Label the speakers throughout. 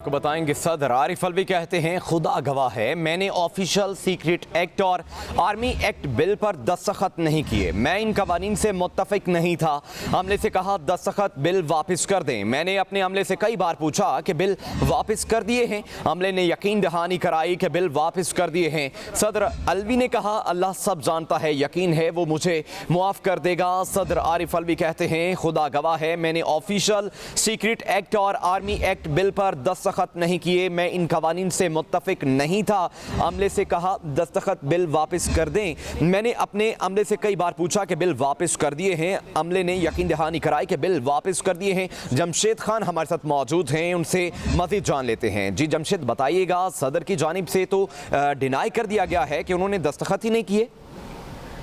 Speaker 1: को बताएंगे सदर आरिफ अलवी कहते हैं खुदा गवाह है मैंने ऑफिशियल सीक्रेट एक्ट और आर्मी एक्ट बिल पर दस्तखत नहीं किए। मैं इन कवानीन से मुत्तफिक नहीं था। अमले से कहा दस्तखत बिल वापस कर दें। मैंने अपने अमले से कई बार पूछा कि बिल वापस कर दिए हैं। अमले ने यकीन दहानी कराई कि बिल वापस कर दिए हैं। सदर अलवी ने कहा अल्लाह सब जानता है, यकीन है वो मुझे मुआफ़ कर देगा। सदर आरिफ अलवी कहते हैं खुदा गवाह है मैंने ऑफिशियल सीक्रेट एक्ट और आर्मी एक्ट बिल पर दस्तखत नहीं किए। मैं इन कवानीन से मुत्तफिक नहीं था। अमले से कहा दस्तखत बिल वापस कर दें। मैंने अपने अमले से कई बार पूछा कि बिल वापस कर दिए हैं। अमले ने यकीन दहानी कराई कि बिल वापस कर दिए हैं। जमशेद खान हमारे साथ मौजूद हैं, उनसे मज़ीद जान लेते हैं। जी जमशेद बताइएगा, सदर की जानिब से तो डिनाई कर दिया गया है कि उन्होंने दस्तखत ही नहीं किए।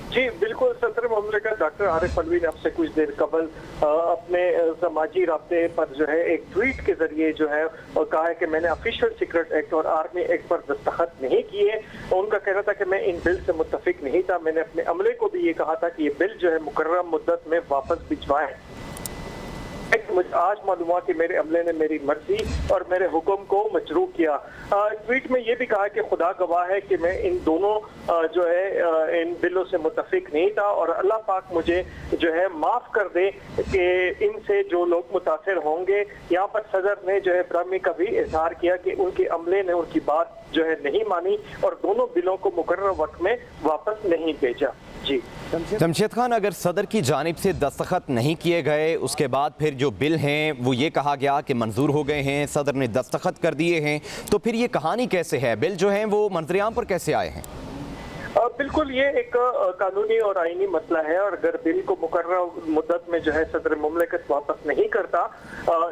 Speaker 2: जी बिल्कुल, सदर मुमलिकत डॉक्टर आरिफ अलवी ने आपसे कुछ देर कबल अपने समाजी राब्ते पर जो है एक ट्वीट के जरिए जो है कहा है कि मैंने ऑफिशियल सीक्रेट एक्ट और आर्मी एक्ट पर दस्तखत नहीं किए। उनका कहना था कि मैं इन बिल से मुत्तफिक नहीं था। मैंने अपने अमले को भी ये कहा था कि ये बिल जो है मुकर्रर मुद्दत में वापस भिजवाएं। मुझे आज मालूम हुआ कि मेरे अमले ने मेरी मर्जी और मेरे हुक्म को मजरू किया। ट्वीट में ये भी कहा कि खुदा गवाह है कि मैं इन दोनों जो है इन बिलों से मुत्तफिक नहीं था और अल्लाह पाक मुझे जो है माफ कर दे कि इनसे जो लोग मुतासिर होंगे। यहाँ पर सदर ने जो है ब्राह्मी का भी इजहार किया कि उनके अमले ने उनकी बात जो है नहीं मानी और दोनों बिलों को मुकर्रर वक्त में वापस नहीं भेजा। जी
Speaker 1: जमशेद खान, अगर सदर की जानिब से दस्तखत नहीं किए गए, उसके बाद फिर जो बिल हैं वो ये कहा गया कि मंजूर हो गए हैं, सदर ने दस्तखत कर दिए हैं, तो फिर ये कहानी कैसे है? बिल जो हैं वो मंजरियाम पर कैसे आए हैं?
Speaker 2: बिल्कुल, ये एक कानूनी और आईनी मसला है और अगर बिल को मुकर्रर मुद्दत में जो है सदर मुमलिकत वापस नहीं करता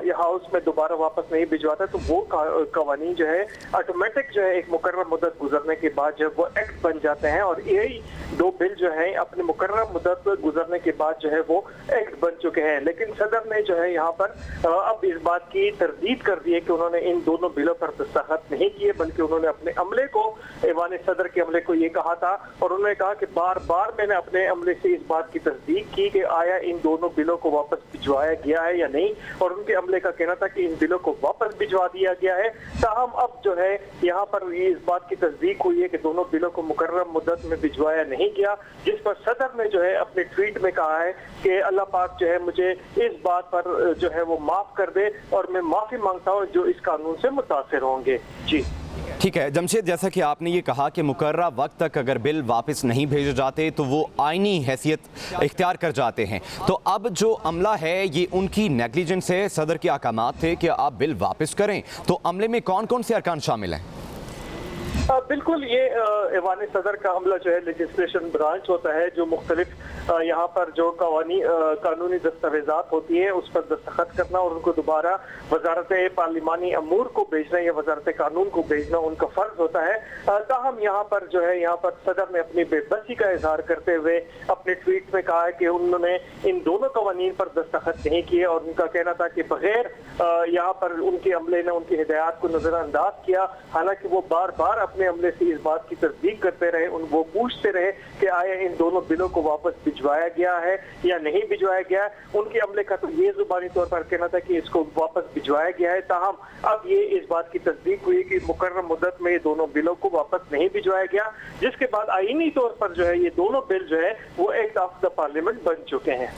Speaker 2: या हाउस में दोबारा वापस नहीं भिजवाता तो वो कवानीन जो है ऑटोमेटिक जो है एक मुकर्रर मुद्दत गुजरने के बाद जो वो एक्ट बन जाते हैं और यही दो बिल जो है अपने मुकर्रर मुद्दत गुजरने के बाद जो है वो एक्ट बन चुके हैं। लेकिन सदर ने जो है यहाँ पर अब इस बात की तरदीद कर दी है कि उन्होंने इन दोनों बिलों पर दस्तखत नहीं किए, बल्कि उन्होंने अपने अमले को ऐवान सदर के अमले को ये कहा था और उन्होंने कहा कि बार बार मैंने अपने अमले से इस बात की तस्दीक की कि आया इन दोनों बिलों को वापस भिजवाया गया है या नहीं, और उनके अमले का कहना था कि इन बिलों को वापस भिजवा दिया गया है। ताहम अब जो है यहाँ पर ये इस बात की तस्दीक हुई है कि दोनों बिलों को मुकर्रर मुद्दत में भिजवाया नहीं गया, जिस पर सदर ने जो है अपने ट्वीट में कहा है कि अल्लाह पाक जो है मुझे इस बात पर जो है वो माफ कर दे और मैं माफी मांगता हूँ जो इस कानून से मुतासिर होंगे। जी
Speaker 1: ठीक है जमशेद, जैसा कि आपने ये कहा कि मुकर्रर वक्त तक अगर बिल वापस नहीं भेजे जाते तो वो आईनी हैसियत इख्तियार कर जाते हैं, तो अब जो अमला है ये उनकी नेग्लिजेंस है। सदर के अहकामात थे कि आप बिल वापस करें, तो अमले में कौन कौन से अरकान शामिल हैं?
Speaker 2: बिल्कुल, ये ऐवान सदर का अमला जो है लेजिस्लेशन ब्रांच होता है जो मुख्तलिफ यहाँ पर जो कानूनी दस्तावेजात होती है उस पर दस्तखत करना और उनको दोबारा वजारत पार्लिमानी अमूर को भेजना या वजारत कानून को भेजना उनका फर्ज होता है। ताहम यहाँ पर जो है यहाँ पर सदर ने अपनी बेबसी का इजहार करते हुए अपने ट्वीट में कहा है कि उन्होंने इन दोनों कवानीन पर दस्तखत नहीं किए और उनका कहना था कि बगैर यहाँ पर उनके अमले ने उनकी हिदायत को नजरअंदाज किया। हालांकि वो बार बार अपने अमले से इस बात की तस्दीक करते रहे, वो पूछते रहे कि आया इन दोनों बिलों को वापस भिजवाया गया है या नहीं भिजवाया गया। उनके अमले का तो ये जुबानी तौर पर कहना था कि इसको वापस भिजवाया गया है। ताहम अब ये इस बात की तस्दीक हुई कि मुकर्रर मुद्दत में ये दोनों बिलों को वापस नहीं भिजवाया गया, जिसके बाद आईनी तौर पर जो है ये दोनों बिल जो है वो एक्ट ऑफ द पार्लियामेंट बन चुके हैं।